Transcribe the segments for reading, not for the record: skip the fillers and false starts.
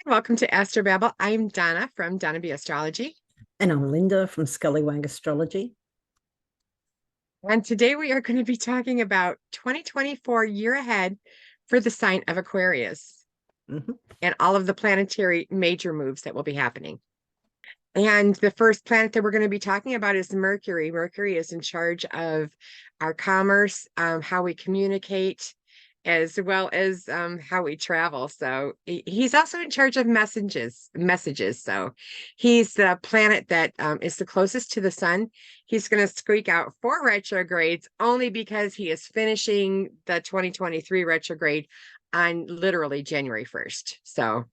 Welcome to Astro Babble. I'm Donna from Donna B Astrology. And I'm Linda from Scallywag Astrology. And today we are going to be talking about 2024 year ahead for the sign of Aquarius and all of the planetary major moves that will be happening. And the first planet that we're going to be talking about is Mercury. Mercury is in charge of our commerce, how we communicate, as well as how we travel. So he's also in charge of messages. So he's the planet that is the closest to the sun. He's going to squeak out 4 retrogrades only because he is finishing the 2023 retrograde on literally January 1st. So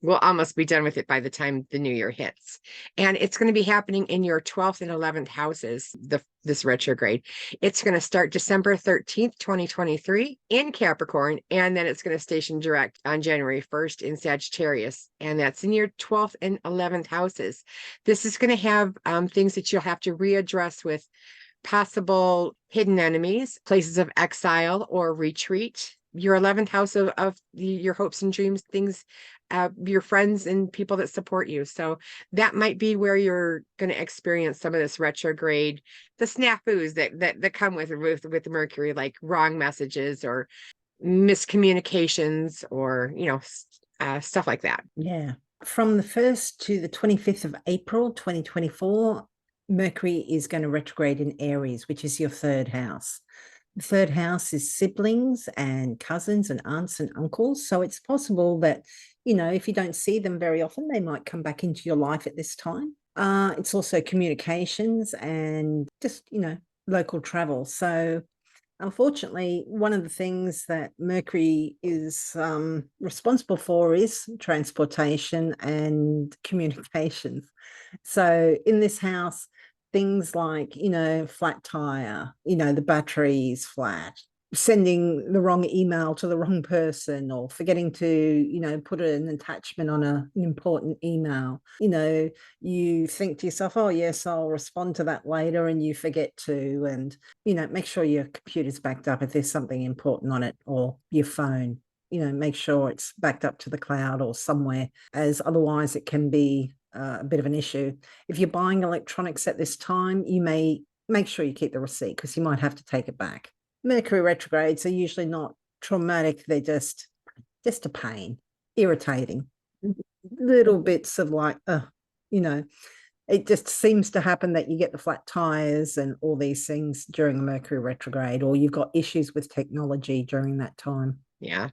we'll almost be done with it by the time the new year hits. And it's going to be happening in your 12th and 11th houses, this retrograde. It's going to start December 13th, 2023 in Capricorn, and then it's going to station direct on January 1st in Sagittarius, and that's in your 12th and 11th houses. This is going to have things that you'll have to readdress with possible hidden enemies, places of exile or retreat. Your 11th house of your hopes and dreams, things, your friends and people that support you. So that might be where you're going to experience some of this retrograde, the snafus that come with Mercury, like wrong messages or miscommunications or, stuff like that. Yeah. From the 1st to the 25th of April, 2024, Mercury is going to retrograde in Aries, which is your 3rd house. The 3rd house is siblings and cousins and aunts and uncles. So it's possible that, if you don't see them very often, they might come back into your life at this time. It's also communications and just, local travel. So unfortunately, one of the things that Mercury is responsible for is transportation and communications. So in this house, things like, flat tire, the battery is flat, sending the wrong email to the wrong person, or forgetting to, put an attachment on an important email. You think to yourself, oh, yes, I'll respond to that later, and you forget to. And, make sure your computer's backed up if there's something important on it, or your phone. Make sure it's backed up to the cloud or somewhere, as otherwise it can be a bit of an issue. If you're buying electronics at this time, you may make sure you keep the receipt because you might have to take it back. Mercury retrogrades are usually not traumatic. They're just a pain, irritating, little bits of like, it just seems to happen that you get the flat tires and all these things during a Mercury retrograde, or you've got issues with technology during that time. Yeah.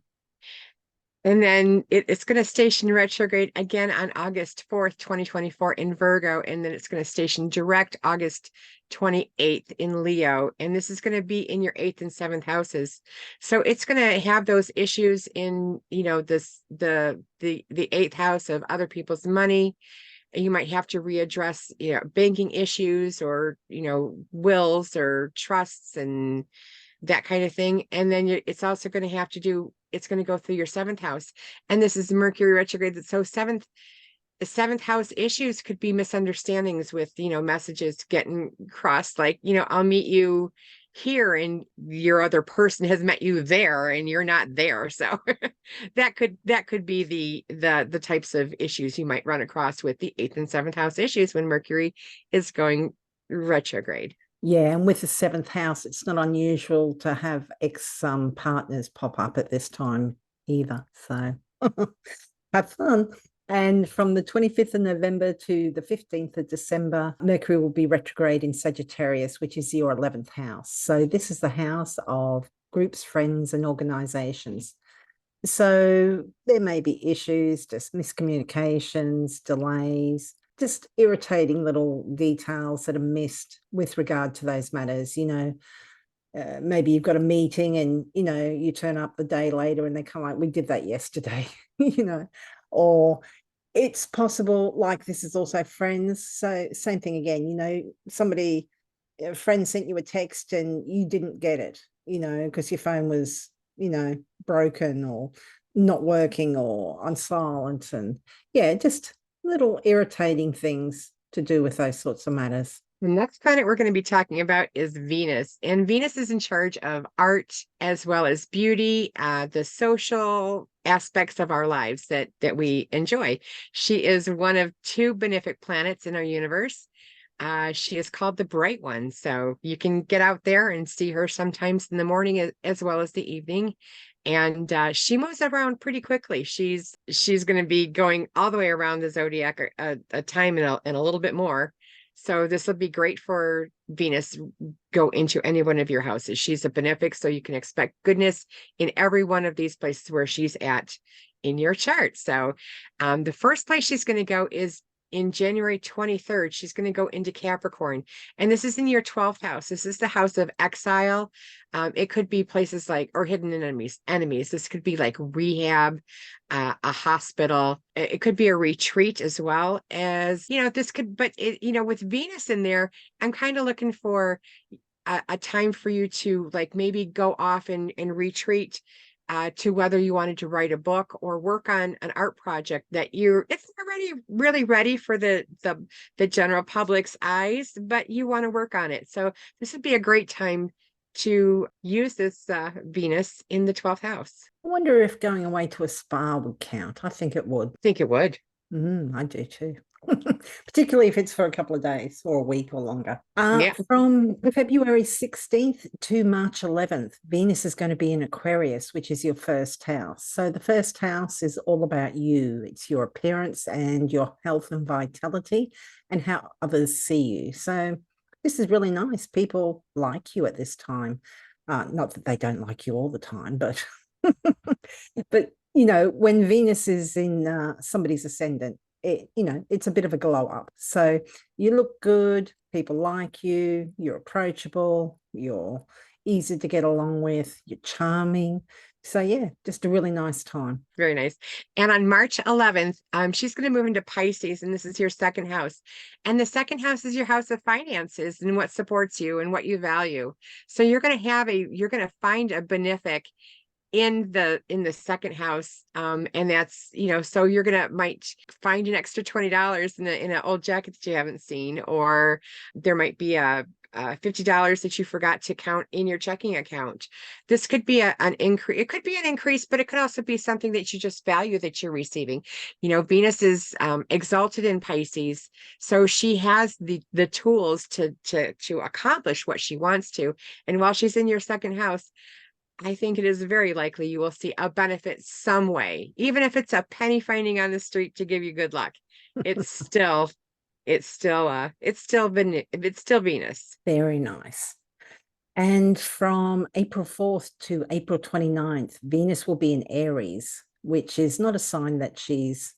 And then it's going to station retrograde again on August 4th, 2024 in Virgo. And then it's going to station direct August 28th in Leo. And this is going to be in your 8th and 7th houses. So it's going to have those issues in, the 8th house of other people's money. You might have to readdress, banking issues or, wills or trusts and that kind of thing. And then it's also going to have to do, it's going to go through your 7th house. And this is Mercury retrograde. So the 7th house issues could be misunderstandings with, messages getting crossed. Like, I'll meet you here and your other person has met you there and you're not there. So that could be the types of issues you might run across with the 8th and 7th house issues when Mercury is going retrograde. Yeah, and with the 7th house, it's not unusual to have partners pop up at this time either. So have fun. And from the 25th of November to the 15th of December, Mercury will be retrograde in Sagittarius, which is your 11th house. So this is the house of groups, friends, and organizations. So there may be issues, just miscommunications, delays, just irritating little details that are missed with regard to those matters. Maybe you've got a meeting and, you turn up the day later and they come like, we did that yesterday, or it's possible, like this is also friends. So same thing again, a friend sent you a text and you didn't get it, because your phone was, broken or not working or on silent. And yeah, just little irritating things to do with those sorts of matters. The next planet we're going to be talking about is Venus, and Venus is in charge of art as well as beauty, the social aspects of our lives that we enjoy. She is one of two benefic planets in our universe. She is called the Bright One, so you can get out there and see her sometimes in the morning as well as the evening. And she moves around pretty quickly. She's going to be going all the way around the zodiac a time and a little bit more. So this will be great for Venus go into any one of your houses. She's a benefic, so you can expect goodness in every one of these places where she's at in your chart. So the first place she's going to go is in January 23rd. She's going to go into Capricorn, and this is in your 12th house. This is the house of exile. It could be places like, or hidden enemies. This could be like rehab, a hospital. It could be a retreat as well as, this could, but with Venus in there, I'm kind of looking for a time for you to like maybe go off and retreat to whether you wanted to write a book or work on an art project that it's already really ready for the general public's eyes, but you want to work on it. So this would be a great time to use this Venus in the 12th house. I wonder if going away to a spa would count. I think it would. I think it would. I do too. Particularly if it's for a couple of days or a week or longer. Yeah. From February 16th to March 11th, Venus is going to be in Aquarius, which is your first house. So the first house is all about you. It's your appearance and your health and vitality and how others see you. So this is really nice. People like you at this time. Not that they don't like you all the time, but but when Venus is in somebody's ascendant, it's a bit of a glow up. So you look good, people like you, you're approachable, you're easy to get along with, you're charming. So yeah, just a really nice time. Very nice. And on March 11th, she's going to move into Pisces, and this is your second house. And the second house is your house of finances and what supports you and what you value. So you're going to find a benefic in the second house, and that's so you're might find an extra $20 in an old jacket that you haven't seen, or there might be a $50 that you forgot to count in your checking account. This could be an increase. It could be an increase, but it could also be something that you just value that you're receiving. Venus is exalted in Pisces, so she has the tools to accomplish what she wants to. And while she's in your second house, I think it is very likely you will see a benefit some way, even if it's a penny finding on the street to give you good luck. It's still Venus. Very nice. And from April 4th to April 29th, Venus will be in Aries, which is not a sign that she's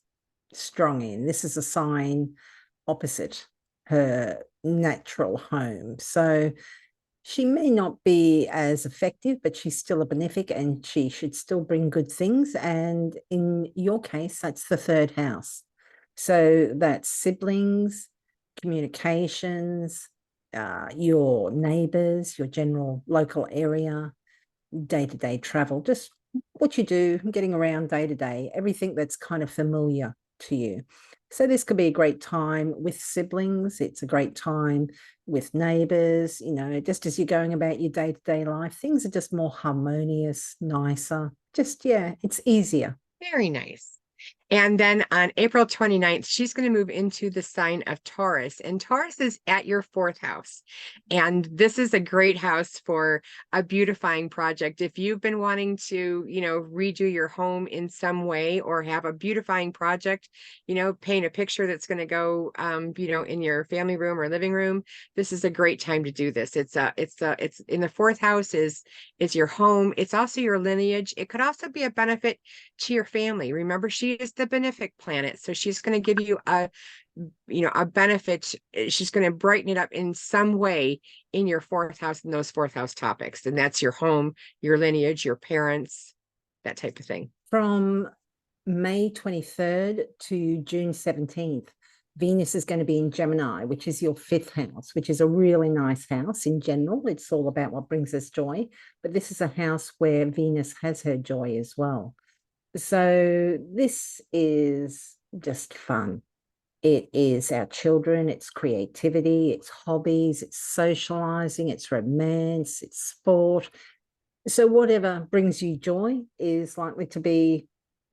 strong in. This is a sign opposite her natural home. So she may not be as effective, but she's still a benefic and she should still bring good things. And in your case, that's the third house. So that's siblings, communications, your neighbors, your general local area, day-to-day travel, just what you do, getting around day to day, everything that's kind of familiar to you. So this could be a great time with siblings. It's a great time with neighbors, just as you're going about your day-to-day life, things are just more harmonious, nicer. Just, yeah, it's easier. Very nice. And then on April 29th, she's going to move into the sign of Taurus. And Taurus is at your fourth house. And this is a great house for a beautifying project. If you've been wanting to, redo your home in some way or have a beautifying project, paint a picture that's going to go, in your family room or living room, this is a great time to do this. It's in the fourth house is your home. It's also your lineage. It could also be a benefit to your family. Remember, she is the benefic planet, so she's going to give you a benefit. She's going to brighten it up in some way in your fourth house and those fourth house topics, and that's your home, your lineage, your parents, that type of thing. From May 23rd to June 17th, Venus is going to be in Gemini, which is your fifth house, which is a really nice house in general. It's all about what brings us joy, but this is a house where Venus has her joy as well. So this is just fun. It is our children, it's creativity, it's hobbies, it's socializing, it's romance, it's sport. So whatever brings you joy is likely to be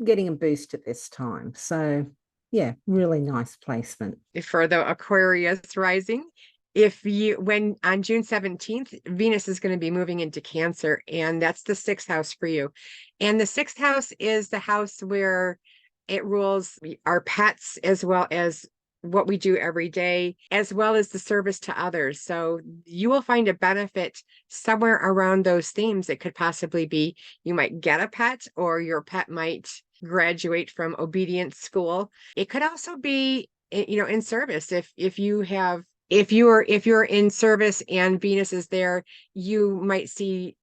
getting a boost at this time. So yeah, really nice placement. For the Aquarius rising, when on June 17th, Venus is going to be moving into Cancer, and that's the 6th house for you. And the 6th house is the house where it rules our pets, as well as what we do every day, as well as the service to others. So you will find a benefit somewhere around those themes. It could possibly be you might get a pet, or your pet might graduate from obedience school. It could also be, in service. If you're in service and Venus is there, you might see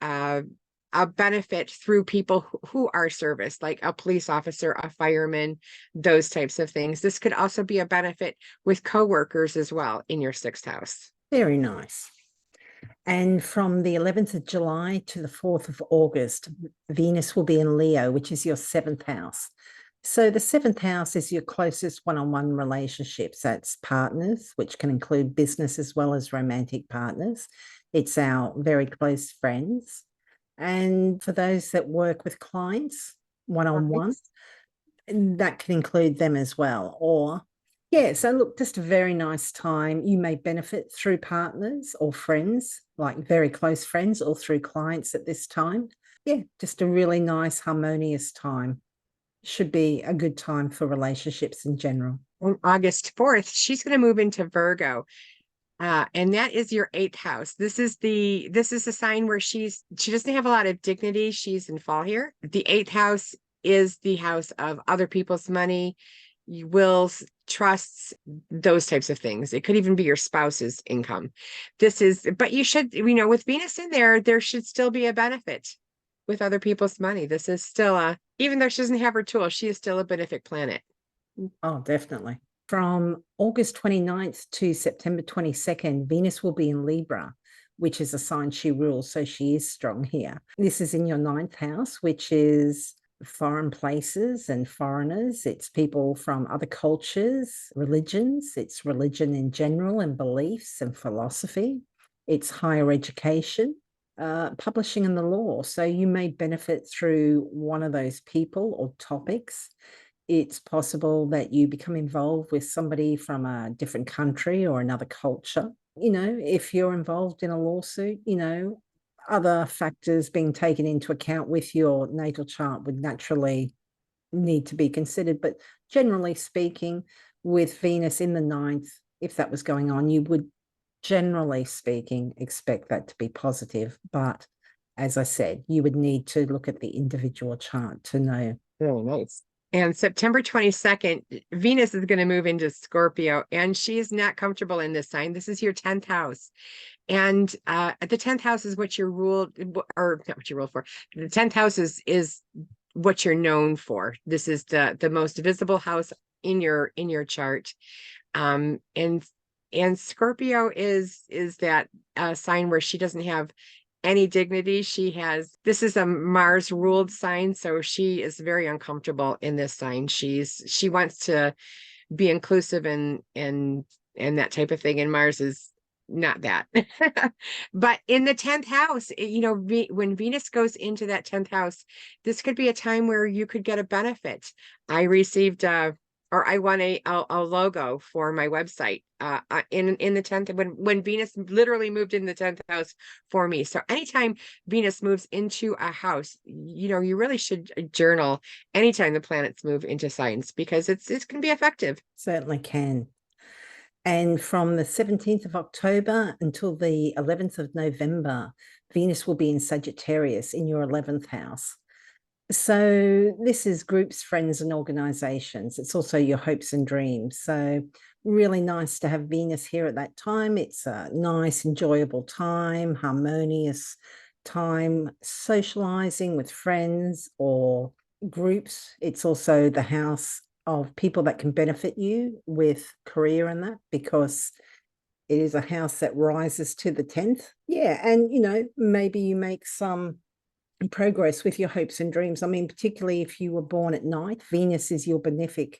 a benefit through people who are service, like a police officer, a fireman, those types of things. This could also be a benefit with coworkers as well in your 6th house. Very nice. And from the 11th of July to the 4th of August, Venus will be in Leo, which is your 7th house. So the 7th house is your closest one-on-one relationships. That's partners, which can include business as well as romantic partners. It's our very close friends. And for those that work with clients one-on-one, that can include them as well. Or yeah, so look, just a very nice time. You may benefit through partners or friends, like very close friends, or through clients at this time. Yeah, just a really nice, harmonious time. Should be a good time for relationships in general. On August 4th, she's going to move into Virgo. And that is your 8th house. This is the sign where she doesn't have a lot of dignity. She's in fall here. The 8th house is the house of other people's money, wills, trusts, those types of things. It could even be your spouse's income. But you should, with Venus in there should still be a benefit with other people's money. This is still even though she doesn't have her tool, she is still a benefic planet. Oh, definitely. From August 29th to September 22nd, Venus will be in Libra, which is a sign she rules. So she is strong here. This is in your 9th house, which is foreign places and foreigners. It's people from other cultures, religions. It's religion in general, and beliefs and philosophy. It's higher education, publishing, and the law. So you may benefit through one of those people or topics. It's possible that you become involved with somebody from a different country or another culture. If you're involved in a lawsuit, other factors being taken into account with your natal chart would naturally need to be considered. But generally speaking, with Venus in the 9th, if that was going on, you would, generally speaking, expect that to be positive. But as I said, you would need to look at the individual chart to know. Very nice. And September 22nd, Venus is going to move into Scorpio, and she is not comfortable in this sign. This is your 10th house. And the 10th house is what you're ruled, or not what you're ruled for. The 10th house is what you're known for. This is the most visible house in your chart. And Scorpio is that sign where she doesn't have any dignity. This is a Mars ruled sign, so she is very uncomfortable in this sign. She wants to be inclusive and that type of thing, and Mars is not that. But in the 10th house, when Venus goes into that 10th house, this could be a time where you could get a benefit. I received I won a logo for my website in the 10th, when Venus literally moved in the 10th house for me. So anytime Venus moves into a house, you really should journal anytime the planets move into signs, because it can be effective. Certainly can. And from the 17th of October until the 11th of November, Venus will be in Sagittarius in your 11th house. So this is groups, friends, and organizations. It's also your hopes and dreams. So really nice to have Venus here at that time. It's a nice, enjoyable time, harmonious time, socializing with friends or groups. It's also the house of people that can benefit you with career and that, because it is a house that rises to the 10th. Yeah, and maybe you make some progress with your hopes and dreams. I mean, particularly if you were born at night, Venus is your benefic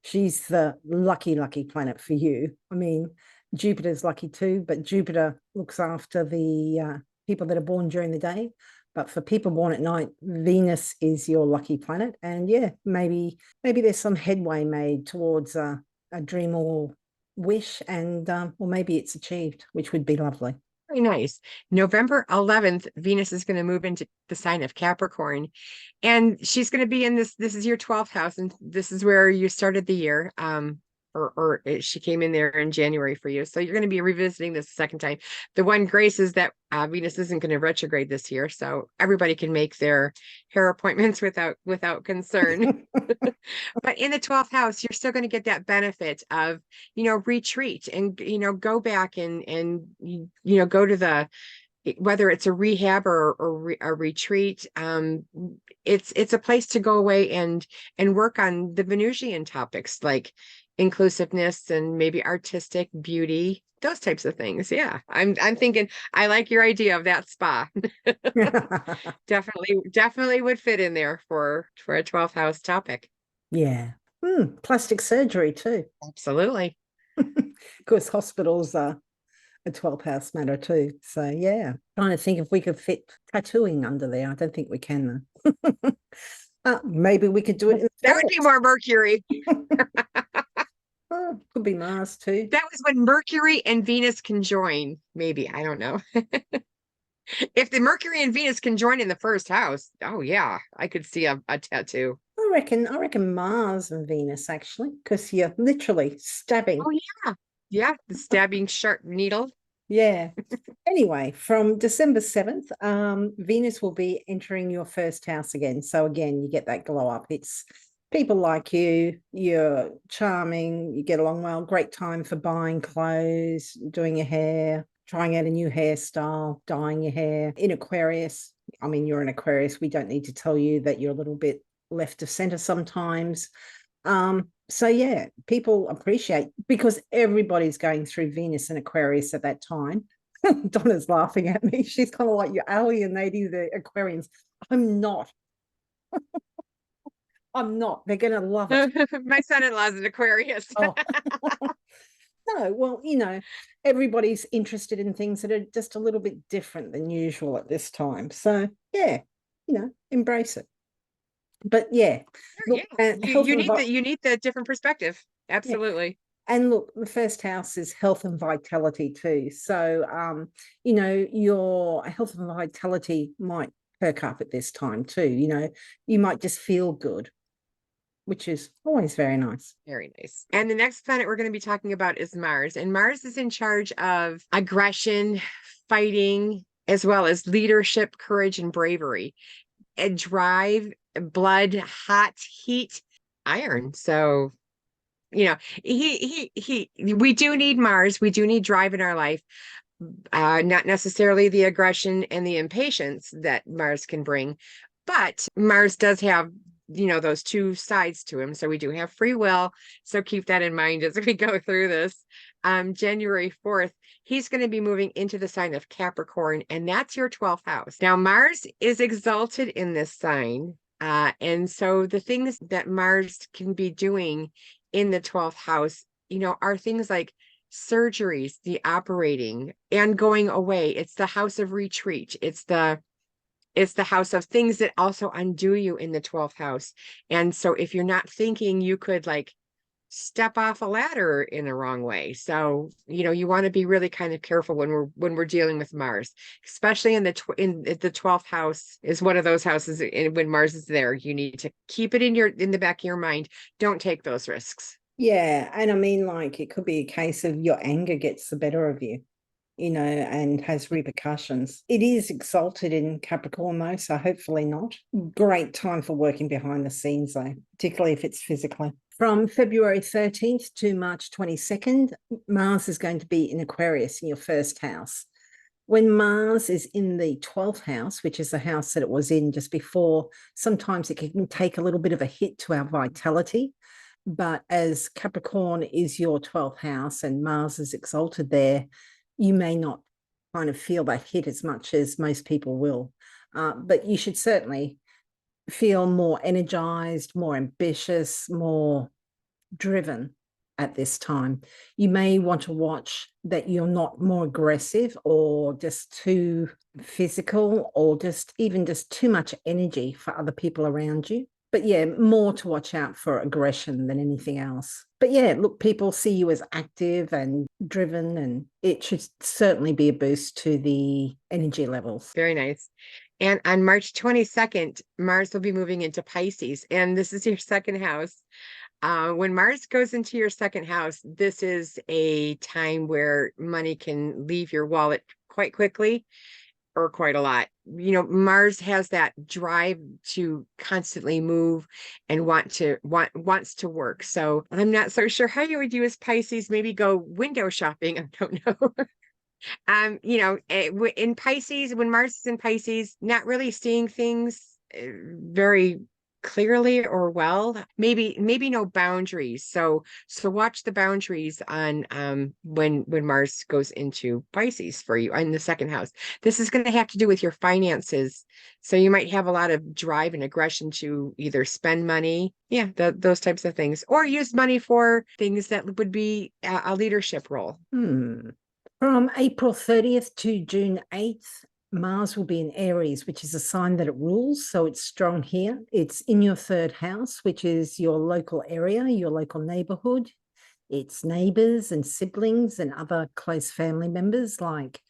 She's the lucky planet for you. I mean, Jupiter's lucky too, but Jupiter looks after the people that are born during the day. But for people born at night, Venus is your lucky planet. And yeah, maybe there's some headway made towards a dream or wish, and or maybe it's achieved, which would be lovely. Very nice. November 11th, Venus is going to move into the sign of Capricorn, and she's going to be in this is your 12th house, and this is where you started the year. She came in there in January for you. So you're going to be revisiting this a second time. The one grace is that Venus isn't going to retrograde this year, so everybody can make their hair appointments without concern. But in the 12th house, you're still going to get that benefit of, retreat and, go back and go to the, whether it's a rehab or a retreat. It's a place to go away and work on the Venusian topics like inclusiveness and maybe artistic beauty, those types of things. Yeah, I'm thinking I like your idea of that spa. Definitely would fit in there for a 12th house topic. Yeah. Plastic surgery too. Absolutely. Of course, hospitals are a 12th house matter too. So yeah, trying to think if we could fit tattooing under there. I don't think we can though. Maybe we could do it. That would be more Mercury. Oh, could be Mars too. That was when Mercury and Venus can join. Maybe, I don't know. If the Mercury and Venus can join in the first house, oh yeah, I could see a tattoo. I reckon Mars and Venus actually, because you're literally stabbing. Oh yeah. Yeah, the stabbing sharp needle. Yeah. Anyway, from December 7th, Venus will be entering your first house again. So again, you get that glow up. It's people like you, you're charming, you get along well, great time for buying clothes, doing your hair, trying out a new hairstyle, dyeing your hair. In Aquarius, I mean, you're an Aquarius. We don't need to tell you that you're a little bit left of center sometimes. So yeah, people appreciate, because everybody's going through Venus and Aquarius at that time. Donna's laughing at me. She's kind of like, you're alienating the Aquarians. I'm not. I'm not. They're going to love it. My son-in-law's an Aquarius. Oh. No, well, everybody's interested in things that are just a little bit different than usual at this time. So yeah, embrace it. But yeah, Sure, look, yeah. You need the different perspective. Absolutely. Yeah. And look, the first house is health and vitality too. So your health and vitality might perk up at this time too. You might just feel good, which is always very nice. Very nice. And the next planet we're going to be talking about is Mars. And Mars is in charge of aggression, fighting, as well as leadership, courage, and bravery. And drive, blood, hot, heat, iron. So, we do need Mars. We do need drive in our life. Not necessarily the aggression and the impatience that Mars can bring, but Mars does have, those two sides to him. So we do have free will. So keep that in mind as we go through this. January 4th, he's going to be moving into the sign of Capricorn, and that's your 12th house. Now, Mars is exalted in this sign. And so the things that Mars can be doing in the 12th house, are things like surgeries, the operating, and going away. It's the house of retreat. It's the house of things that also undo you in the 12th house. And so if you're not thinking, you could step off a ladder in the wrong way. So, you want to be really kind of careful when we're dealing with Mars, especially in the 12th house is one of those houses. When Mars is there, you need to keep it in the back of your mind. Don't take those risks. Yeah. And I mean, it could be a case of your anger gets the better of you, and has repercussions. It is exalted in Capricorn though, so hopefully not. Great time for working behind the scenes though, particularly if it's physically. From February 13th to March 22nd, Mars is going to be in Aquarius in your first house. When Mars is in the 12th house, which is the house that it was in just before, sometimes it can take a little bit of a hit to our vitality. But as Capricorn is your 12th house and Mars is exalted there, you may not kind of feel that hit as much as most people will. But you should certainly feel more energized, more ambitious, more driven at this time. You may want to watch that you're not more aggressive or just too physical or just even just too much energy for other people around you. But yeah, more to watch out for aggression than anything else. But yeah, look, people see you as active and driven, and it should certainly be a boost to the energy levels. Very nice. And on March 22nd, Mars will be moving into Pisces, and this is your second house. When Mars goes into your second house, this is a time where money can leave your wallet quite quickly or quite a lot. You know, Mars has that drive to constantly move and wants to work. So I'm not so sure how you would do as Pisces, maybe go window shopping. I don't know. You know, in Pisces, when Mars is in Pisces, not really seeing things very clearly or well, maybe no boundaries. So watch the boundaries on when Mars goes into Pisces for you in the second house. This is going to have to do with your finances. So you might have a lot of drive and aggression to either spend money, yeah, those types of things, or use money for things that would be a leadership role. From April 30th to June 8th, Mars will be in Aries, which is a sign that it rules. So it's strong here. It's in your third house, which is your local area, your local neighborhood. It's neighbors and siblings and other close family members like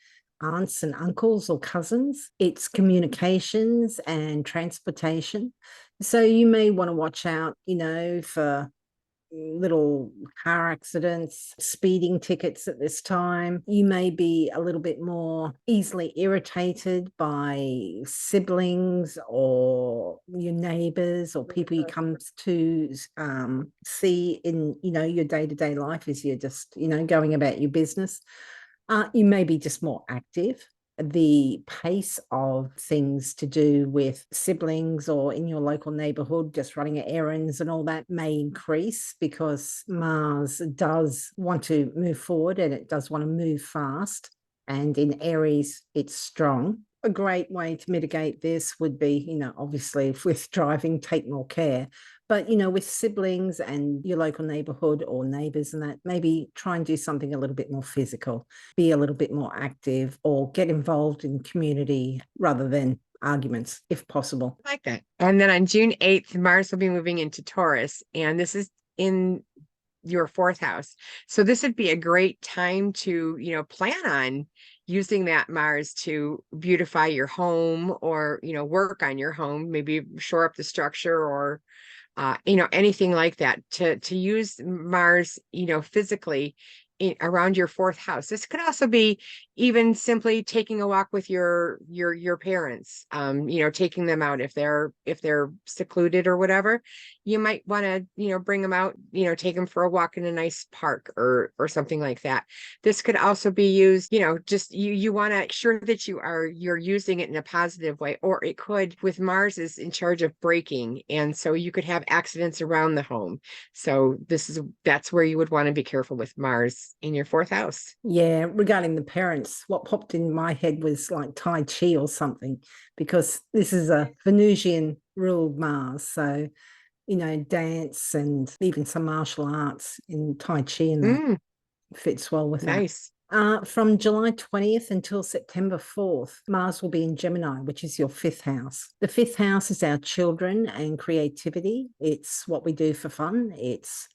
aunts and uncles or cousins. It's communications and transportation. So you may want to watch out, you know, for little car accidents, speeding tickets at this time. You may be a little bit more easily irritated by siblings or your neighbors or people you come to see in, you know, your day-to-day life as you're just, you know, going about your business. You may be just more active. The pace of things to do with siblings or in your local neighborhood, just running errands and all that may increase because Mars does want to move forward and it does want to move fast. And in Aries, it's strong. A great way to mitigate this would be, you know, obviously with driving, take more care. But, you know, with siblings and your local neighborhood or neighbors and that, maybe try and do something a little bit more physical, be a little bit more active or get involved in community rather than arguments, if possible. I like that. And then on June 8th, Mars will be moving into Taurus, and this is in your fourth house. So this would be a great time to, you know, plan on using that Mars to beautify your home or, you know, work on your home, maybe shore up the structure or you know, anything like that to use Mars, you know, physically around your fourth house. This could also be even simply taking a walk with your parents, you know, taking them out if they're secluded or whatever. You might want to, you know, bring them out, you know, take them for a walk in a nice park or something like that. This could also be used, you know, just you want to make sure that you're using it in a positive way, or it could, with Mars is in charge of braking, and so you could have accidents around the home. So that's where you would want to be careful with Mars in your fourth house. Yeah, regarding the parents, what popped in my head was like Tai Chi or something, because this is a Venusian ruled Mars. So, you know, dance and even some martial arts in Tai Chi and that fits well with nice. that. From July 20th until September 4th, Mars will be in Gemini, which is your fifth house. The fifth house is our children and creativity. It's what we do for fun. It's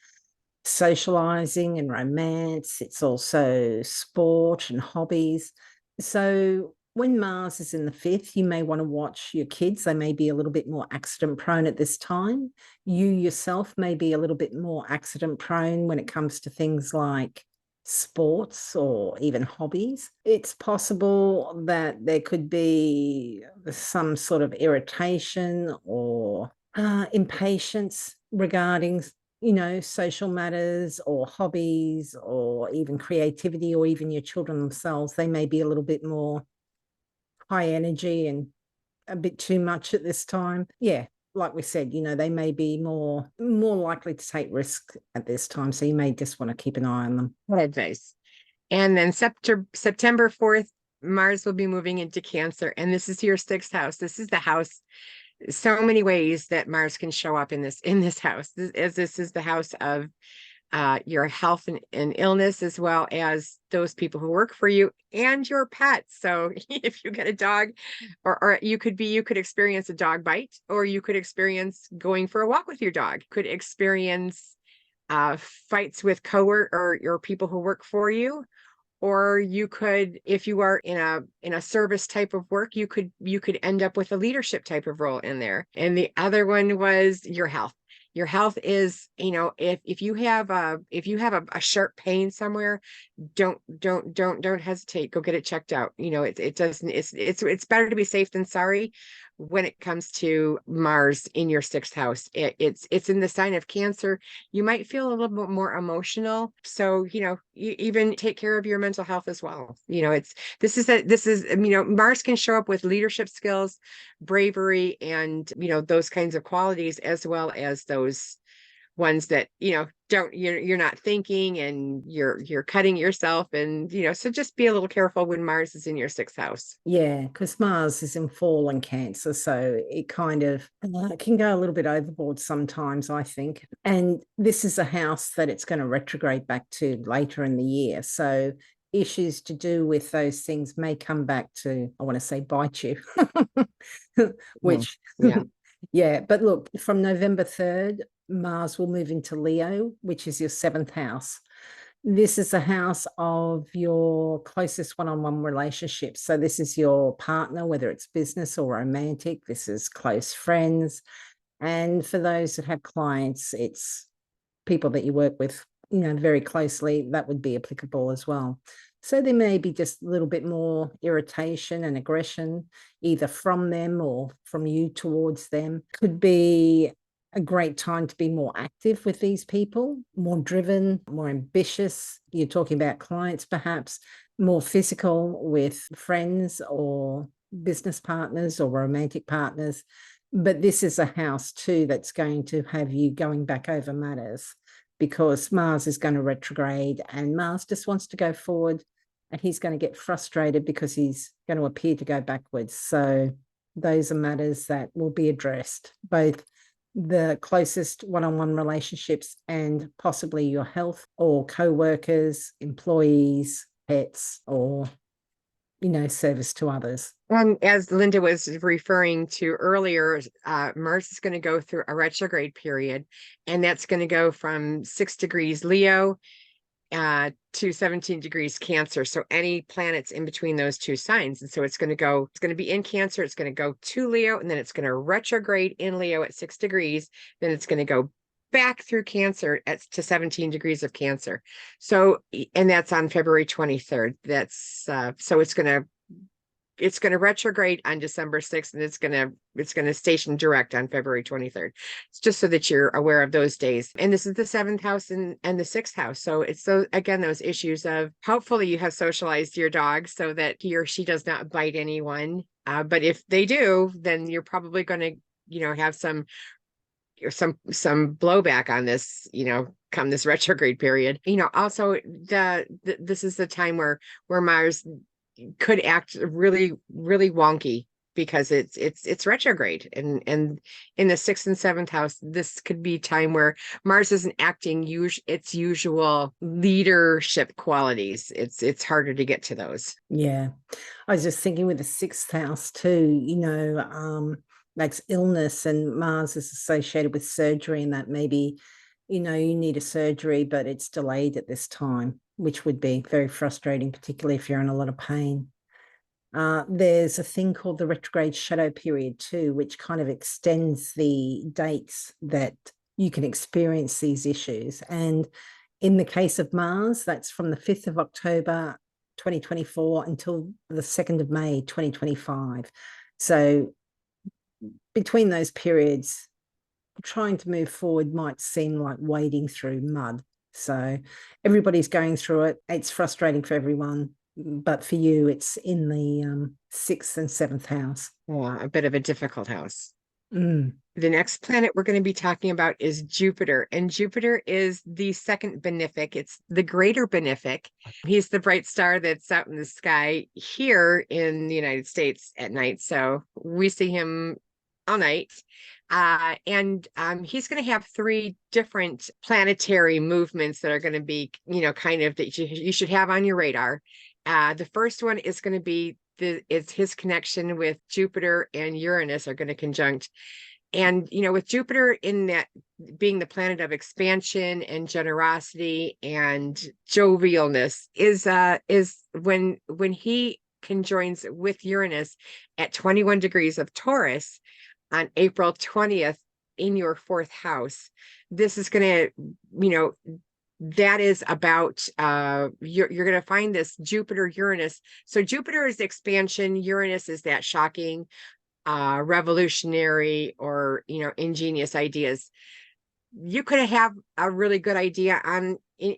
socializing and romance. It's also sport and hobbies. So when Mars is in the fifth, you may want to watch your kids. They may be a little bit more accident prone at this time. You yourself may be a little bit more accident prone when it comes to things like sports or even hobbies. It's possible that there could be some sort of irritation or impatience regarding, you know, social matters or hobbies or even creativity, or even your children themselves. They may be a little bit more high energy and a bit too much at this time. Yeah, like we said, you know, they may be more likely to take risks at this time. So you may just want to keep an eye on them. What advice? And then September 4th, Mars will be moving into Cancer, and this is your sixth house. This is the house so many ways that Mars can show up in this house, as this is the house of your health and illness, as well as those people who work for you and your pets. So if you get a dog, or you could experience a dog bite, or you could experience going for a walk with your dog, could experience fights with coworkers or your people who work for you. Or you could, if you are in a service type of work, you could end up with a leadership type of role in there. And the other one was your health. Your health is, if you have a sharp pain somewhere, don't hesitate. Go get it checked out. It doesn't, it's better to be safe than sorry when it comes to Mars in your sixth house. It's in the sign of Cancer. You might feel a little bit more emotional. So, you even take care of your mental health as well. Mars can show up with leadership skills, bravery, and, those kinds of qualities, as well as those ones that you're not thinking, and you're cutting yourself, and so just be a little careful when Mars is in your sixth house. Yeah, because Mars is in fall and Cancer, so it kind of can go a little bit overboard sometimes, I think. And this is a house that it's going to retrograde back to later in the year, so issues to do with those things may come back to, I want to say, bite you. Which yeah. Yeah, but look, from November 3rd, Mars will move into Leo, which is your seventh house. This is a house of your closest one-on-one relationships. So this is your partner, whether it's business or romantic. This is close friends. And for those that have clients, it's people that you work with, very closely. That would be applicable as well. So there may be just a little bit more irritation and aggression, either from them or from you towards them. Could be a great time to be more active with these people, more driven, more ambitious. You're talking about clients, perhaps more physical with friends or business partners or romantic partners. But this is a house too that's going to have you going back over matters, because Mars is going to retrograde, and Mars just wants to go forward, and he's going to get frustrated because he's going to appear to go backwards. So those are matters that will be addressed, both the closest one-on-one relationships and possibly your health, or co-workers, employees, pets, or service to others. And as Linda was referring to earlier, Mars is going to go through a retrograde period, and that's going to go from 6 degrees Leo to 17 degrees Cancer. So any planets in between those two signs. And so it's going to be in Cancer. It's going to go to Leo, and then it's going to retrograde in Leo at 6 degrees. Then it's going to go back through Cancer to 17 degrees of Cancer. So, and that's on February 23rd. So it's going to retrograde on December 6th, and it's going to station direct on February 23rd. It's just so that you're aware of those days. And this is the seventh house and the sixth house. So it's those issues of, hopefully you have socialized your dog so that he or she does not bite anyone. But if they do, then you're probably going to, have some blowback on this, come this retrograde period. Also this is the time where Mars could act really, really wonky, because it's retrograde, and in the sixth and seventh house, this could be time where Mars isn't acting its usual leadership qualities. It's harder to get to those. Yeah, I was just thinking with the sixth house too, like illness, and Mars is associated with surgery, and that maybe you need a surgery, but it's delayed at this time, which would be very frustrating, particularly if you're in a lot of pain. There's a thing called the retrograde shadow period too, which kind of extends the dates that you can experience these issues. And in the case of Mars, that's from the 5th of October 2024 until the 2nd of May 2025. So between those periods, trying to move forward might seem like wading through mud. So everybody's going through it. It's frustrating for everyone, but for you, it's in the 6th and 7th house. Yeah, a bit of a difficult house. The next planet we're going to be talking about is Jupiter, and Jupiter is the second benefic. It's the greater benefic. He's the bright star that's out in the sky here in the United States at night. So we see him all night. And he's going to have three different planetary movements that are going to be, kind of that you should have on your radar. The first one is going to be it's his connection with Jupiter and Uranus are going to conjunct. And, with Jupiter in that being the planet of expansion and generosity and jovialness is when he conjoins with Uranus at 21 degrees of Taurus on April 20th in your fourth house. This is going to, that is about you're going to find this Jupiter Uranus. So Jupiter is expansion, Uranus is that shocking, revolutionary, or ingenious ideas. You could have a really good idea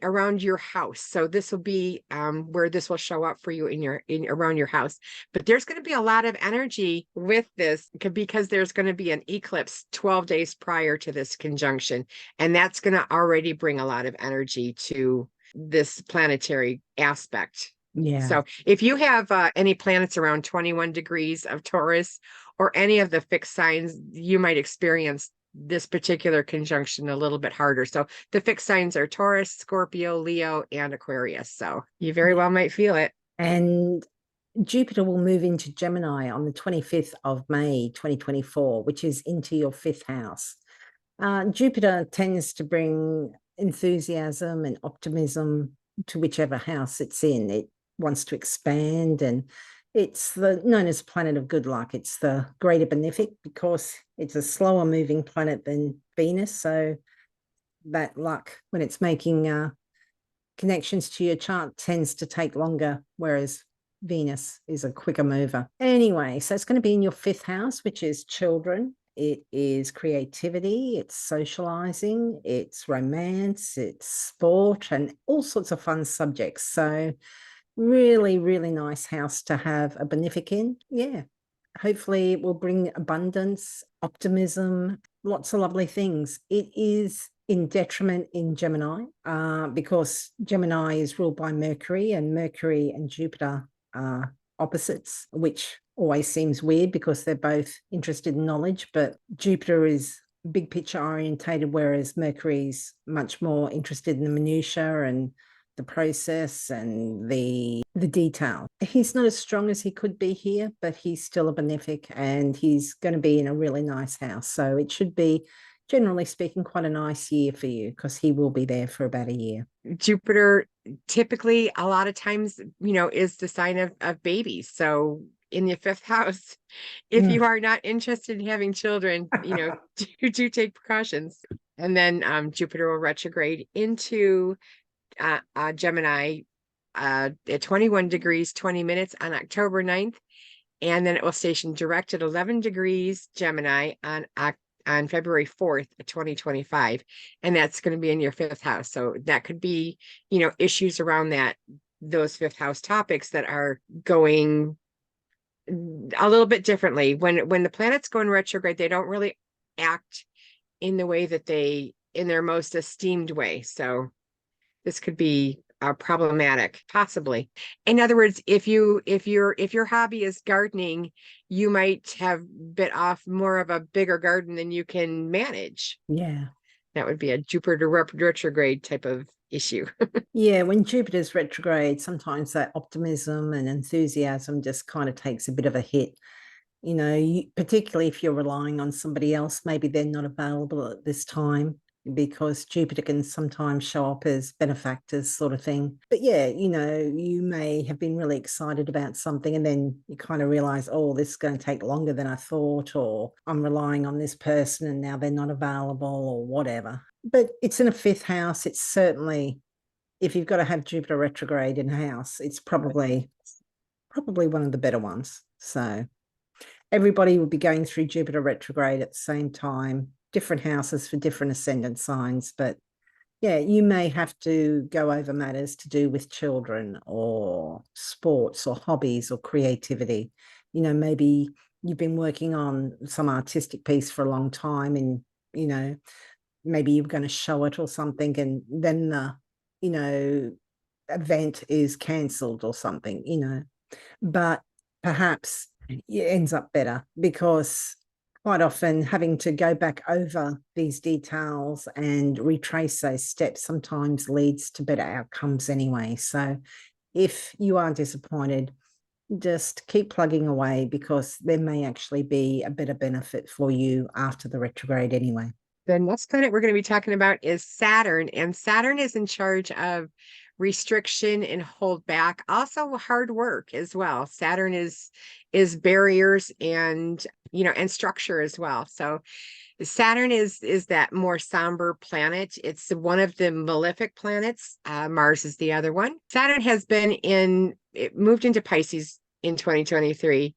around your house. So this will be where this will show up for you around your house. But there's going to be a lot of energy with this because there's going to be an eclipse 12 days prior to this conjunction, and that's going to already bring a lot of energy to this planetary aspect. Yeah. So if you have any planets around 21 degrees of Taurus or any of the fixed signs, you might experience this particular conjunction a little bit harder. So the fixed signs are Taurus, Scorpio, Leo, and Aquarius. So you very well might feel it. And Jupiter will move into Gemini on the 25th of May, 2024, which is into your fifth house. Jupiter tends to bring enthusiasm and optimism to whichever house it's in. It wants to expand, and it's known as planet of good luck. It's the greater benefic because it's a slower moving planet than Venus. So that luck, when it's making connections to your chart, tends to take longer, whereas Venus is a quicker mover. Anyway, so it's going to be in your fifth house, which is children. It is creativity, it's socializing, it's romance, it's sport, and all sorts of fun subjects. So really, really nice house to have a benefic in. Yeah. Hopefully it will bring abundance, optimism, lots of lovely things. It is in detriment in Gemini because Gemini is ruled by Mercury, and Mercury and Jupiter are opposites, which always seems weird because they're both interested in knowledge, but Jupiter is big picture orientated, whereas Mercury's much more interested in the minutiae and the process and the detail. He's not as strong as he could be here, but he's still a benefic, and he's going to be in a really nice house. So it should be, generally speaking, quite a nice year for you because he will be there for about a year. Jupiter typically a lot of times, is the sign of babies. So in your fifth house, if you are not interested in having children, do take precautions. And then Jupiter will retrograde into Gemini at 21 degrees 20 minutes on October 9th, and then it will station direct at 11 degrees Gemini on February 4th, 2025, and that's going to be in your fifth house. So that could be, issues around those fifth house topics that are going a little bit differently. When the planets go in retrograde, they don't really act in the way that in their most esteemed way. So this could be problematic, possibly. In other words, if your hobby is gardening, you might have bit off more of a bigger garden than you can manage. Yeah. That would be a Jupiter retrograde type of issue. Yeah, when Jupiter's retrograde, sometimes that optimism and enthusiasm just kind of takes a bit of a hit. Particularly if you're relying on somebody else, maybe they're not available at this time, because Jupiter can sometimes show up as benefactors sort of thing. But yeah, you may have been really excited about something and then you kind of realize, oh, this is going to take longer than I thought, or I'm relying on this person and now they're not available, or whatever. But it's in a fifth house. It's certainly, if you've got to have Jupiter retrograde in a house, it's probably one of the better ones. So everybody will be going through Jupiter retrograde at the same time, different houses for different ascendant signs. But yeah, you may have to go over matters to do with children or sports or hobbies or creativity. Maybe you've been working on some artistic piece for a long time, and maybe you're going to show it or something, and then the event is cancelled or something. But perhaps it ends up better because quite often having to go back over these details and retrace those steps sometimes leads to better outcomes anyway. So if you are disappointed, just keep plugging away, because there may actually be a better benefit for you after the retrograde anyway. The next planet we're going to be talking about is Saturn, and Saturn is in charge of restriction and hold back, also hard work as well. Saturn is barriers and and structure as well. So Saturn is that more somber planet. It's one of the malefic planets. Mars is the other one. Saturn it moved into Pisces in 2023.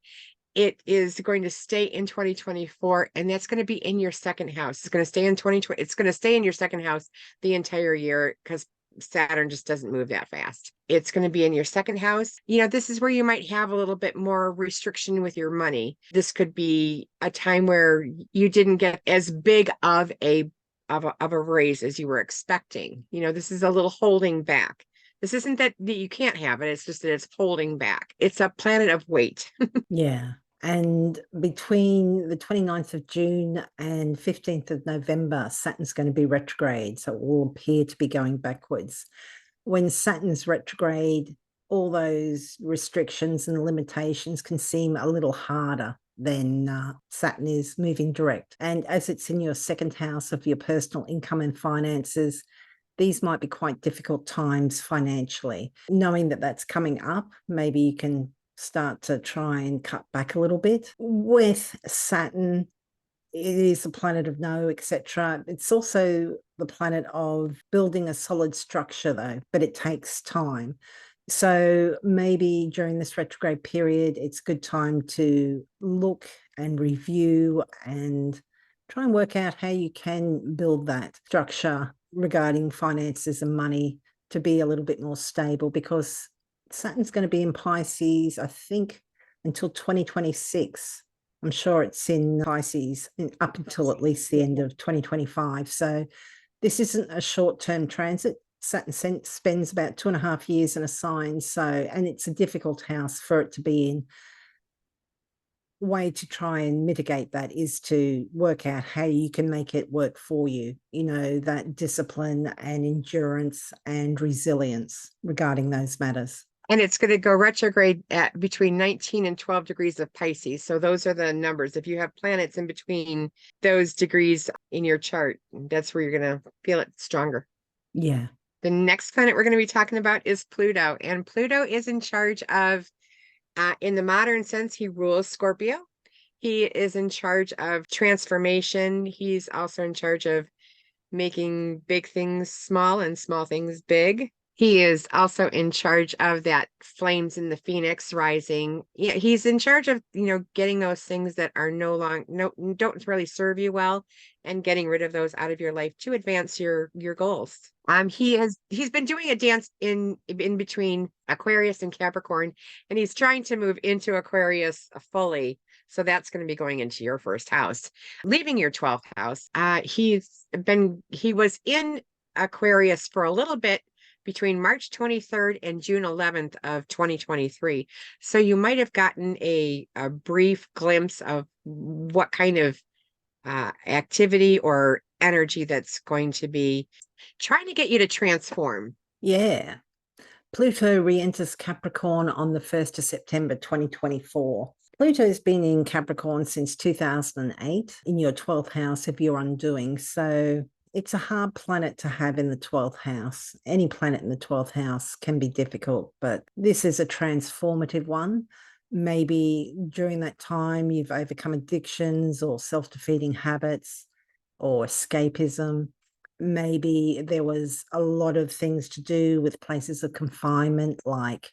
It is going to stay in 2024, and that's going to be in your second house. It's going to stay in 2020. It's going to stay in your second house the entire year, because Saturn just doesn't move that fast. It's going to be in your second house. This is where you might have a little bit more restriction with your money. This could be a time where you didn't get as big of a raise as you were expecting. This is a little holding back. This isn't that you can't have it. It's just that it's holding back. It's a planet of weight. Yeah. And between the 29th of June and 15th of November, Saturn's going to be retrograde. So it will appear to be going backwards. When Saturn's retrograde, all those restrictions and limitations can seem a little harder than Saturn is moving direct. And as it's in your second house of your personal income and finances, these might be quite difficult times financially. Knowing that that's coming up, maybe you can start to try and cut back a little bit. With Saturn, it is a planet of no, etc. It's also the planet of building a solid structure, though, but it takes time. So maybe during this retrograde period, it's a good time to look and review and try and work out how you can build that structure regarding finances and money to be a little bit more stable, because Saturn's going to be in Pisces, I think, until 2026. I'm sure it's in Pisces up until at least the end of 2025. So this isn't a short-term transit. Saturn spends about 2.5 years in a sign. So, and it's a difficult house for it to be in. Way to try and mitigate that is to work out how you can make it work for you, that discipline and endurance and resilience regarding those matters. And it's going to go retrograde at between 19 and 12 degrees of Pisces. So those are the numbers. If you have planets in between those degrees in your chart, that's where you're going to feel it stronger. Yeah. The next planet we're going to be talking about is Pluto. And Pluto is in charge of, in the modern sense, he rules Scorpio. He is in charge of transformation. He's also in charge of making big things small and small things big. He is also in charge of that flames in the phoenix rising. Yeah, he's in charge of, getting those things that are don't really serve you well, and getting rid of those out of your life to advance your goals. He's been doing a dance in between Aquarius and Capricorn, and he's trying to move into Aquarius fully. So that's going to be going into your first house, leaving your 12th house. He was in Aquarius for a little bit between March 23rd and June 11th of 2023. So you might have gotten a brief glimpse of what kind of activity or energy that's going to be trying to get you to transform. Yeah. Pluto re-enters Capricorn on the 1st of September 2024. Pluto's been in Capricorn since 2008 in your 12th house of your undoing. So it's a hard planet to have in the 12th house. Any planet in the 12th house can be difficult, but this is a transformative one. Maybe during that time you've overcome addictions or self-defeating habits or escapism. Maybe there was a lot of things to do with places of confinement like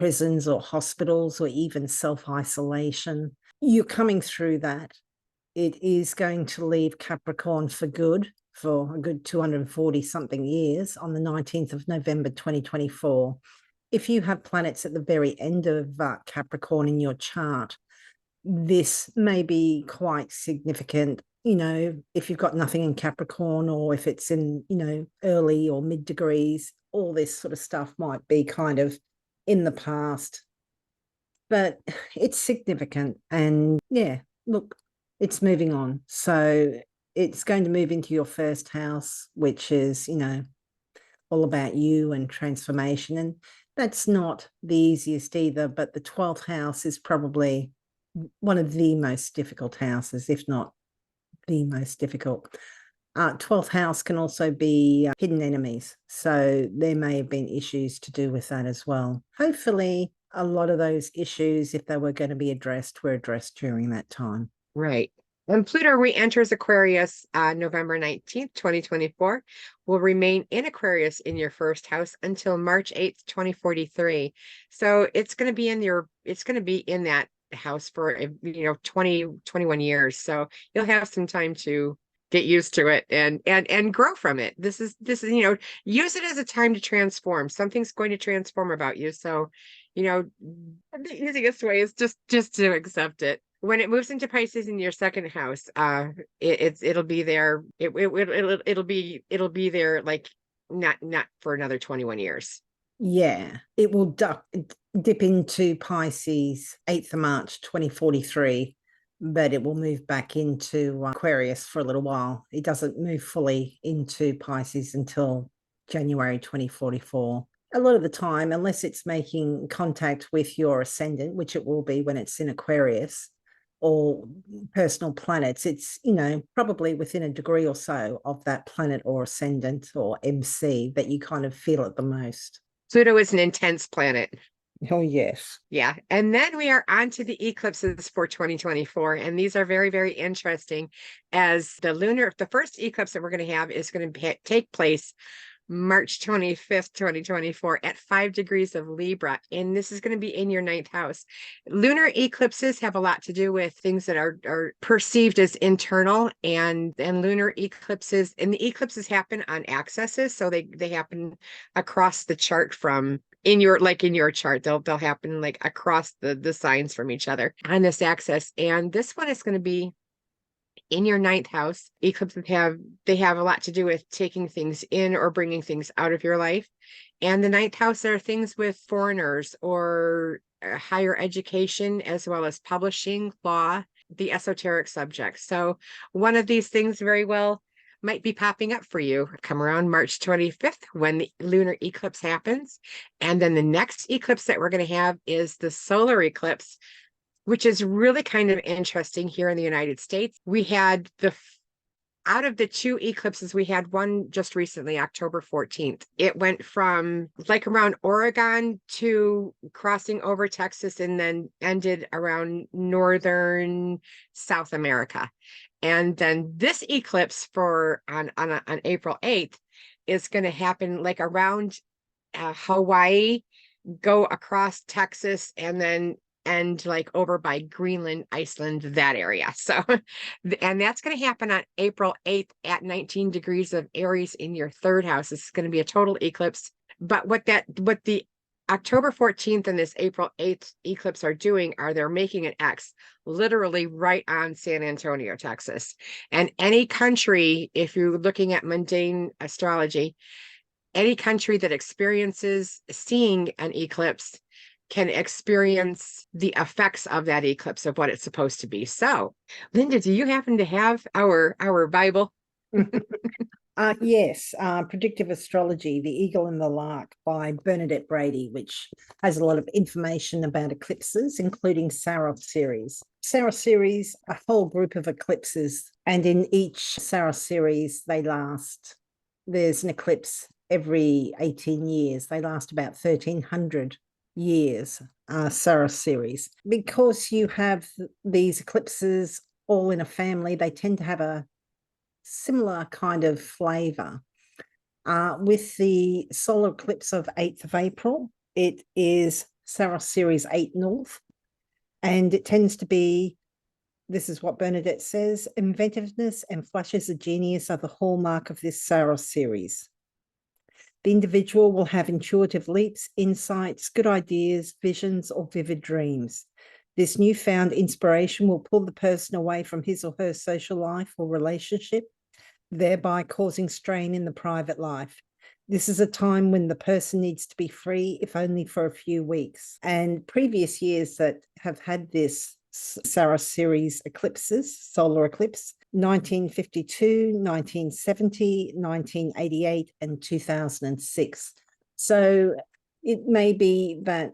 prisons or hospitals, or even self-isolation. You're coming through that. It is going to leave Capricorn for good, for a good 240 something years, on the 19th of November 2024. If you have planets at the very end of Capricorn in your chart, this may be quite significant. If you've got nothing in Capricorn, or if it's in, early or mid degrees, all this sort of stuff might be kind of in the past, but it's significant. And yeah, look, It's moving on. So it's going to move into your first house, which is, all about you and transformation. And that's not the easiest either, but the 12th house is probably one of the most difficult houses, if not the most difficult. 12th house can also be hidden enemies. So there may have been issues to do with that as well. Hopefully, a lot of those issues, if they were going to be addressed, were addressed during that time. Right. And Pluto re-enters Aquarius November 19th, 2024, will remain in Aquarius in your first house until March 8th, 2043. So it's going to be in that house for 21 years. So you'll have some time to get used to it and grow from it. This is use it as a time to transform. Something's going to transform about you. So, the easiest way is just to accept it. When it moves into Pisces in your second house, it'll be there. It'll be there like not for another 21 years. Yeah, it will dip into Pisces 8th of March 2043, but it will move back into Aquarius for a little while. It doesn't move fully into Pisces until January 2044. A lot of the time, unless it's making contact with your ascendant, which it will be when it's in Aquarius, or personal planets, it's, probably within a degree or so of that planet or ascendant or MC that you kind of feel it the most. Pluto is an intense planet. Oh, yes. Yeah. And then we are on to the eclipses for 2024. And these are very, very interesting, as the first eclipse that we're going to have is going to take place March 25th, 2024 at 5 degrees of Libra. And this is going to be in your ninth house. Lunar eclipses have a lot to do with things that are perceived as internal, and lunar eclipses, and the eclipses happen on axes. So they happen across the chart from in your chart. They'll happen like across the signs from each other on this axis. And this one is going to be in your ninth house. Eclipses have a lot to do with taking things in or bringing things out of your life. And the ninth house are things with foreigners or higher education, as well as publishing, law, the esoteric subjects. So one of these things very well might be popping up for you come around March 25th when the lunar eclipse happens. And then the next eclipse that we're going to have is the solar eclipse, which is really kind of interesting here in the United States. We had out of the two eclipses, we had one just recently, October 14th. It went from like around Oregon to crossing over Texas and then ended around northern South America. And then this eclipse on April 8th is going to happen like around Hawaii, go across Texas, and then end like over by Greenland, Iceland, that area. So, and that's going to happen on April 8th at 19 degrees of Aries in your third house. This is going to be a total eclipse. But what the October 14th and this April 8th eclipse are doing are they're making an X literally right on San Antonio, Texas. And any country, if you're looking at mundane astrology, any country that experiences seeing an eclipse can experience the effects of that eclipse of what it's supposed to be. So, Linda, do you happen to have our Bible? Yes, Predictive Astrology, The Eagle and the Lark by Bernadette Brady, which has a lot of information about eclipses, including Saros series. Saros series, a whole group of eclipses, and in each Saros series, there's an eclipse every 18 years. They last about 1,300 years, Saros series. Because you have these eclipses all in a family, they tend to have a similar kind of flavor. With the solar eclipse of 8th of April, it is Saros series 8 North, and it tends to be, this is what Bernadette says, inventiveness and flashes of genius are the hallmark of this Saros series. The individual will have intuitive leaps, insights, good ideas, visions, or vivid dreams. This newfound inspiration will pull the person away from his or her social life or relationship, thereby causing strain in the private life. This is a time when the person needs to be free, if only for a few weeks. And previous years that have had this Saros series eclipses, solar eclipse, 1952, 1970, 1988, and 2006. So it may be that,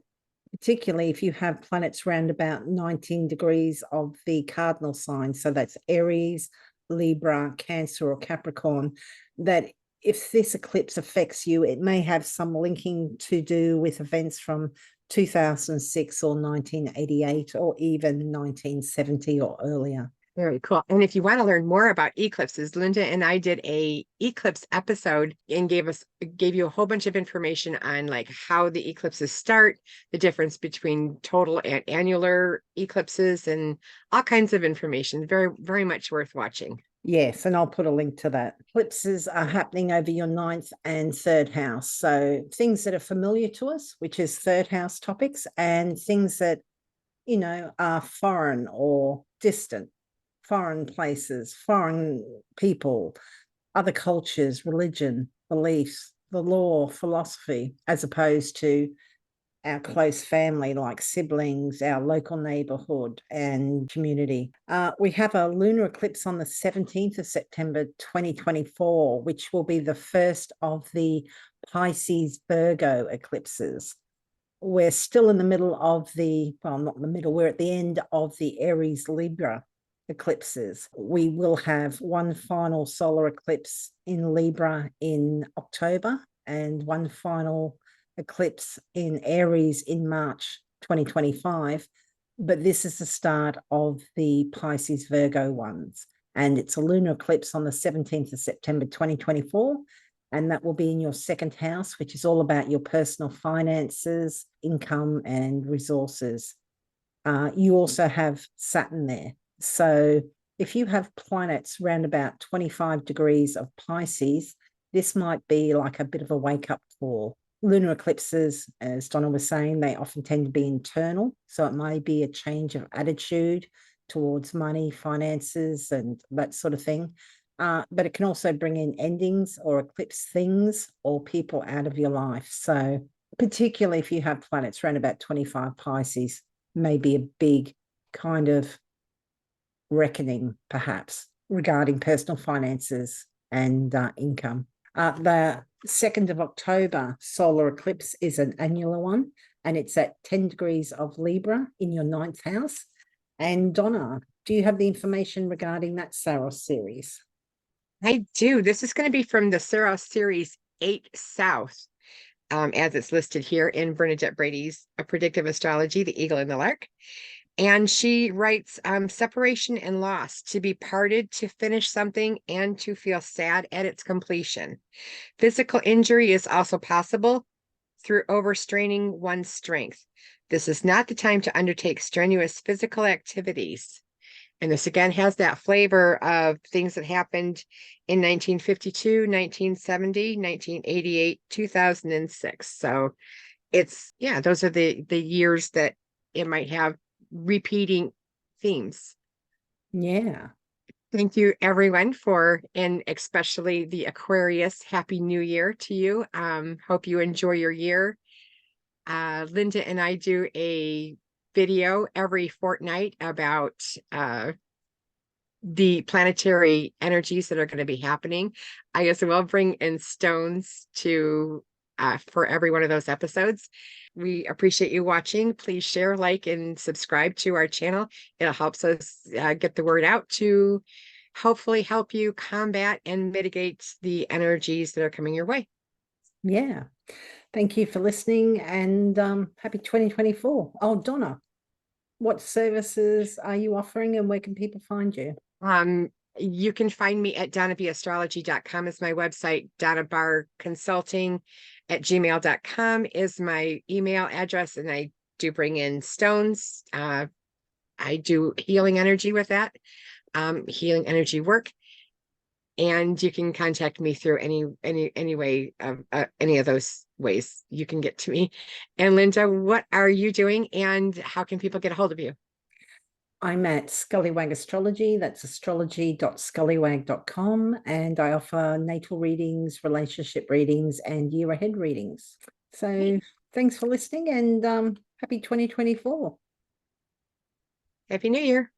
particularly if you have planets around about 19 degrees of the cardinal sign, so that's Aries, Libra, Cancer, or Capricorn, that if this eclipse affects you, it may have some linking to do with events from 2006 or 1988 or even 1970 or earlier. Very cool. And if you want to learn more about eclipses, Linda and I did a eclipse episode and gave you a whole bunch of information on like how the eclipses start, the difference between total and annular eclipses, and all kinds of information. Very, very much worth watching. Yes, and I'll put a link to that. Eclipses are happening over your 9th and 3rd house. So things that are familiar to us, which is 3rd house topics, and things that, you know, are foreign or distant, foreign places, foreign people, other cultures, religion, beliefs, the law, philosophy, as opposed to our close family, like siblings, our local neighborhood and community. We have a lunar eclipse on the 17th of September 2024, which will be the first of the Pisces Virgo eclipses. We're still in the middle of well, not in the middle, we're at the end of the Aries Libra eclipses. We will have one final solar eclipse in Libra in October and one final eclipse in Aries in March 2025, but this is the start of the Pisces Virgo ones, and it's a lunar eclipse on the 17th of September 2024, and that will be in your 2nd house, which is all about your personal finances, income, and resources. You also have Saturn there, so if you have planets around about 25 degrees of Pisces, this might be like a bit of a wake-up call. Lunar eclipses, as Donna was saying, they often tend to be internal. So it may be a change of attitude towards money, finances, and that sort of thing. But it can also bring in endings or eclipse things or people out of your life. So particularly if you have planets around about 25 Pisces, maybe a big kind of reckoning, perhaps, regarding personal finances and income. The 2nd of October solar eclipse is an annular one, and it's at 10 degrees of Libra in your 9th house. And Donna, do you have the information regarding that Saros series? I do. This is going to be from the Saros series 8 South, as it's listed here in Bernadette Brady's A Predictive Astrology, The Eagle and the Lark. And she writes, separation and loss, to be parted, to finish something, and to feel sad at its completion. Physical injury is also possible through overstraining one's strength. This is not the time to undertake strenuous physical activities. And this again has that flavor of things that happened in 1952, 1970, 1988, 2006. So it's, yeah, those are the years that it might have repeating themes. Yeah. Thank you, everyone, and especially the Aquarius, Happy New Year to you. Hope you enjoy your year. Linda and I do a video every fortnight about the planetary energies that are going to be happening. I as well bring in stones to for every one of those episodes. We appreciate you watching. Please share, like, and subscribe to our channel. It helps us get the word out to hopefully help you combat and mitigate the energies that are coming your way. Yeah. Thank you for listening, and happy 2024. Oh, Donna, what services are you offering and where can people find you? You can find me at donnabastrology.com is my website. donnabarconsulting@gmail.com is my email address, and I do bring in stones. I do healing energy with that, healing energy work. And you can contact me through any way of any of those ways you can get to me. And Linda, what are you doing, and how can people get a hold of you? I'm at Scullywag Astrology. That's astrology.scullywag.com. And I offer natal readings, relationship readings, and year ahead readings. So thanks for listening, and happy 2024. Happy New Year.